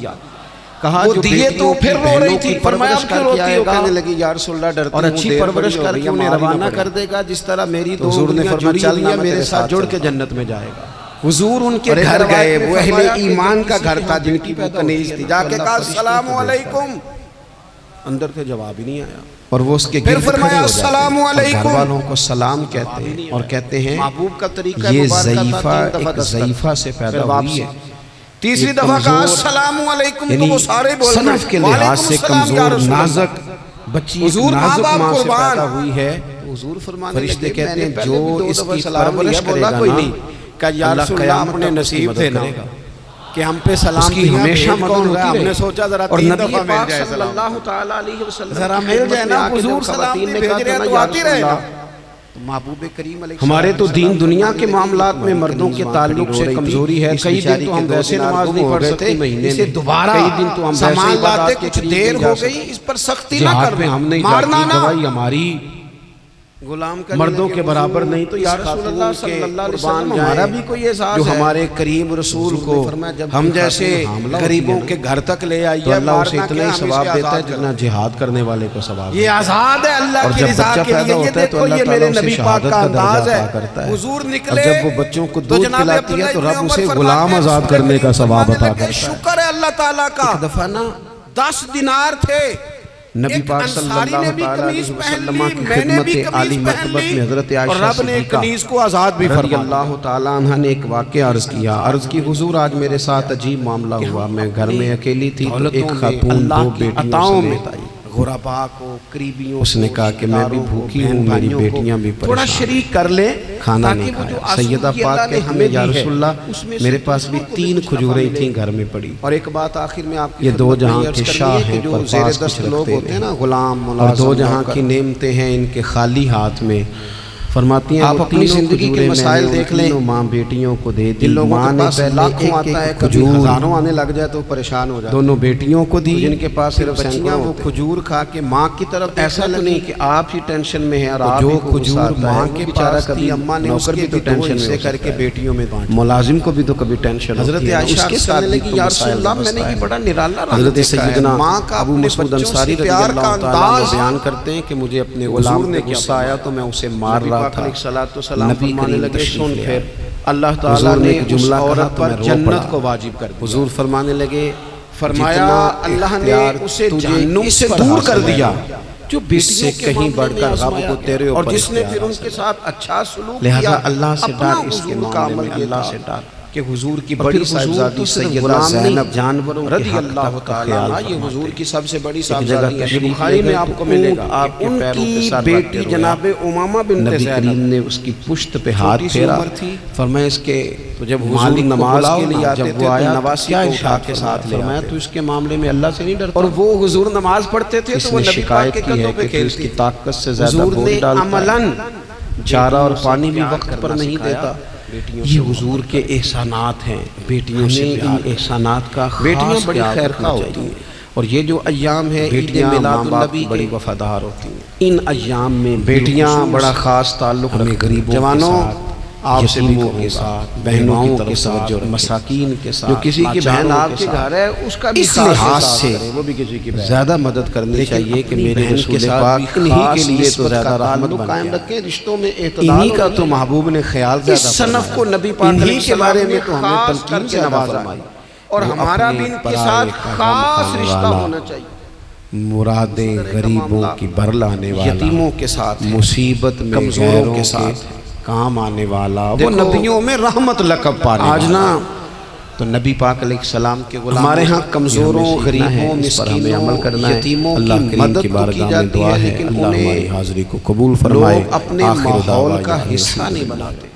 دیا, کہا وہ جو دیے تو بیٹیوں کی پھر رو بہنوں رہی کی تھی, فرمایا پرورش آپ کر کیوں کے روتی آئے ہو؟ گا کہنے لگی یا رسول اللہ ڈرتی اور ہوں اچھی دیر پرورش بڑی ہو کر رہی کے ہے, انہیں مار ہی نہ روانہ پڑے. کر دے گا جس طرح میری دو حضور نے انگلیاں فرمایا جڑی چل ہوئی نہ ہیں میں میرے تیرے ساتھ جڑ ساتھ کے چلتا ہوں. جنت میں جائے گا. حضور ان کے اور ایک گھر روایت گئے, میں وہ اہل فرمایا کہ ایمان جب کا کسی گھر کے تھا ہاں جن بیٹی کی پیدا کنیز ہوتی ہے تھی, تو جا کے اللہ کہا فرشتوں السلام کو بھیجتا ہے. علیکم, اندر سے جواب ہی نہیں آیا. اور وہ اس کے پھر گرد کھڑے فرمایا ہو جاتے السلام ہیں اور گھر علیکم. والوں کو سلام کہتے ہیں اور کہتے ہیں محبوب کا طریقہ یہ مبارکہ تھا, ضعیفہ 3 دفعہ ایک دستک, ضعیفہ سے پھر پیدا واپسی. ہوئی ہے. تیسری ایک دفعہ کہا کمزور, السلام علیکم تو یعنی وہ سارے بول پڑے صنف کے لحاظ وعلیکم سے السلام یا کمزور رسول اللہ. نازک بچی, حضور ماں نازک باپ ماں سے قربان. پیدا ہوئی ہے. حضور فرمانے فرشتے لگے کہتے میں ہیں نے پہلے بھی جو 2 اس دفعہ کی سلام پرورش لیا, کرے بولا گا کوئی نا, نہیں, کہ یا اللہ رسول اللہ قیامت اپنے تک اس کی نصیب مدد تھے نا. کرے گا. کہ ہم پہ سلام اس کی دیا ہمیشہ بھیج کون مدد رہا ہے؟ ہوتی ہم نے رہے۔ سوچا ذرا اور 3 نبی دفعہ مل پاک جائے صلی سلام، اللہ تعالیٰ علیہ وسلم ذرا کی مل خدمت جائے میں نا، آ کے جب حضور سلام خواتین نہیں نے بھیج کہا رہے تھا تو نا یا آتی رسول رہے نا۔ اللہ، تو محبوب کریم علیہ ہمارے تو السلام دین دنیا کے فرمانے معاملات لگے میں کہ مردوں کے کنیز تعلق وہاں سے کھڑی رو رہی کمزوری ہے، تھی۔ کئی بیچاری دن تو کے ہم 2 ویسے دن نماز گم نہیں ہو پڑھ گئے سکتے، تھے مہینے اسے میں، دوبارہ کئی دن تو ہم ویسے سامان ہی لاتے بارات کے کچھ قریب دیر نہیں جا ہو سکتے۔ گئی، اس پر سختی نہ جہاد کر پہ ہم نہیں مارنا جاتی، نہ، گواہی ہماری غلام کا مردوں کے برابر نہیں، تو یا رسول اللہ صلی اللہ علیہ وسلم ہمارا بھی کوئی احساس جو ہے ہمارے کریم رسول حضور کو نے فرمایا جب ہم کوئی جیسے خاتون حاملہ ہوتی غریبوں ہے نا، کے گھر تک لے آئیے، تو اللہ اسے مارنا اتنا کیا، ہی ہم ثواب اسے دیتا ہے آزاد کر جتنا جہاد کرنے والے کو ثواب یہ آزاد ہے اللہ اور کی جب رضا بچہ کے پیدا لیے۔ یہ ہوتا ہے تو دیکھو اللہ یہ تعالیٰ میرے اسے نبی پاک شہادت کا کا انداز درجہ ہے۔ عطا کرتا ہے، حضور اور نکلے جب وہ بچوں کو تو دودھ جناب پلاتی ہے عبداللہ تو ابن رب عمر اسے فرماتے غلام ہیں، آزاد رسول کرنے کا کریم ثواب فرمانے عطا لگے، کرتا ہے۔ شکر ہے اللہ تعالیٰ کا۔ ایک دفعہ نا 10 دینار تھے، نبی ایک پاک صلی انصاری نے اللہ بھی تعالیٰ قمیض علیہ پہن وسلم لی، کی میں نے بھی خدمت عالی قمیض پہن مرتبت لی، میں حضرت اور عائشہ رب نے صدیقہ کنیز کو آزاد بھی رضی فرما دیا۔ اللہ تعالیٰ عنہ نے ایک واقعہ عرض کیا، عرض کی حضور آج میرے ساتھ عجیب معاملہ ہوا، میں گھر میں اکیلی تھی تو ایک خاتون 2 بیٹیوں سمیت آئی، غربا کو، قریبیوں اس نے کہا کہ میں بھی بھوکی ہوں، میری بیٹیاں بھی تھوڑا پریشان، شریک کر لیں کھانا نہیں تاکہ وہ جو کھایا۔ سیدہ آسودگی پاک اللہ نے کہتی ہمیں ہیں یا دی ہے، رسول اللہ اس میں سے میرے پاس بھی کو 3 کچھ کھجوریں نفع تھیں ملے۔ گھر میں پڑی، اور ایک بات آخر میں آپ کی یہ 2 خدمت میں جہاں عرض کے کرنی شاہ ہے کہ ہیں، جو پر زیر پاس دست کچھ لوگ رکھتے ہوتے ہیں نا، غلام اور ملازم 2 جہاں نوکر، کی نعمتیں ہیں ان کے خالی ہاتھ میں، فرماتی ہیں آپ وہ اپنی 3 زندگی کے کھجوریں میں مسائل نے ان دیکھ لیں، 3 ماں بیٹیوں کو دے دی، جن لوگوں ماں کے نے پاس پہلے لاکھوں آتا ہے، ایک کبھی کھجور ہزاروں آنے لگ جائے تو پریشان ہو جاتے ہیں۔ دونوں بیٹیوں کو دی، جن کے پاس صرف پھر بچیاں وہ ہوتے ہیں۔ کھجور کھا کے ماں کی طرف ایسا تو نہیں کہ آپ ہی ٹینشن میں ہیں اور آپ جو ہی کو غصہ کھجور آتا ہے، ماں وہ کے بیچارہ پاس کبھی تھی، اماں نے اس نوکر کے بھی تو بھی 2 ٹینشن میں حصے ہو کر سکتا کے ہے، بیٹیوں میں بانٹ۔ ملازم کو بھی تو کبھی ٹینشن ہوتی حضرت ہے، عائشہ اس کے کہنے ساتھ بھی لگی تو یا رسول مسائل اللہ میں نے وابستہ یہ ہے۔ بڑا نرالا رنگ حضرت دیکھا ہے، سیدنا ماں کا ابو اپنے مسعود بچوں سے انصاری رضی پیار اللہ کا تعالیٰ عنہ انداز، بیان کرتے ہیں کہ مجھے اپنے حضور غلام نے پہ کیا غصہ آیا تو میں اسے مار رہا تھا، نبی فرمانے کریم لگے تشریف سن لے پھر آئے، اللہ تعالیٰ حضور نے نے ایک اس جملہ کہا عورت تو میں پر رو جنت پڑا۔ کو واجب کر دیا۔ حضور فرمانے لگے فرمایا جتنا اللہ نے اختیار اسے تجھے جہنم اس سے پر دور حاصل کر ہے، دیا، جو اس بیٹیوں سے کے کہیں بڑھ معاملے کر میں رب آزمایا کو گیا۔ تیرے اور اوپر جس نے پھر ان کے ساتھ اچھا سلوک لہذا کیا، اللہ سے اپنا ڈر، اس کے حضور کا معاملے عمل میں یہ اللہ تھا سے ڈر کہ حضور کی اور بڑی پھر حضور صاحبزادی تو صرف سیدہ غلام نہیں، زینب جانوروں کے رضی حق اللہ تک کا تعالیٰ خیال عنہ، یہ فرماتے حضور کی سب سے بڑی ایک جگہ صاحبزادی ہے، تشریف بخاری لے میں گئے آپ تو کو ملے گا، آپ کے ان پیروں کے کی ساتھ بیٹی رویا۔ جناب امامہ بنت نبی زینب کریم نے اس کی پشت پہ ہاتھ چھوٹی سی پھیرا، عمر تھی، فرمایا اس کے تو جب حضور مالک کو نماز بلاؤ کے لیے آتے جب تھے وہ تو آیا نواسی کیا کو ارشاد اٹھا کے ساتھ لے فرمایا آتے۔ تو اس کے معاملے میں اللہ سے نہیں ڈرتا، اور وہ حضور نماز پڑھتے تھے اس تو وہ نے نبی پاک شکایت کے کی ہے کندھوں پہ کہ تو اس کھیلتی کی طاقت سے زیادہ حضور بوجھ نے ڈالتا ہے، عملاً چارہ اور پانی بھی پیار وقت پر کرنا نہیں سکھایا، دیتا، بیٹیوں یہ سے حضور کے احسانات ہیں، بیٹیوں سے ہمیں ان احسانات کا بیٹیاں خاص بڑی خیال خیر رکھنا خواہ چاہیے۔ ہوتی ہیں، اور یہ جو ایام ہے عید بیٹیاں میلاد ماں باپ النبی بڑی کے، وفادار ہوتی ہیں، ان ایام میں بیٹیاں بالخصوص بڑا خاص تعلق ہمیں رکھتی ہیں۔ غریبوں کے جوانوں ساتھ، آپ سے بھی یتیموں کہوں کے گا، ساتھ، بہنوں بیواؤں کی کے طرف ساتھ، توجہ رکھیں۔ مساکین کے ساتھ، جو کسی کی بہن لاچاروں آپ کے ساتھ، گھر ہے اس کا بھی اس خاص لحاظ احساس سے کریں، وہ بھی کسی کی بہن زیادہ مدد کرنی لیکن چاہیے کہ اپنی میرے بہن رسول کے ساتھ پاک بھی انہی خاص کے لیے تو نسبت زیادہ کا رحمت تعلق بن قائم گیا، رکھیں، رشتوں میں اعتدال انہی کا ہونا تو چاہیے۔ محبوب نے خیال اس زیادہ صنف فرمایا، کو نبی پاک انہی علیہ کے بارے السلام میں نے تو ہمیں خاص تلقین کر سے کے نوازا نوازا فرمائی، اور وہ ہمارا اپنے بھی ان کے پرائے ساتھ کا غم خاص کھانے رشتہ والا، ہونا چاہیے۔ مرادیں غریبوں کی بھر لانے والا، یتیموں کے ساتھ ہے، مصیبت میں کمزوروں غیروں کے کے ساتھ کام آنے والا، وہ دیکھو، نبیوں میں رحمت لقب پانے آج والا۔ نا تو نبی پاک علیہ السلام کے غلاموں ہمارے ہاں کمزوروں، یہ ہمیں سیکھنا ہے، غریبوں، اس پر ہمیں مسکینوں، عمل کرنا ہے۔ یتیموں کی اللہ کریم مدد کی تو بارگاہ کی میں جاتی دعا ہے، ہے، لیکن اللہ انہیں ہماری حاضری کو قبول فرمائے، لوگ اپنے آخر ماحول دعوانا کا ان حصہ نہیں الحمدللہ۔ بناتے۔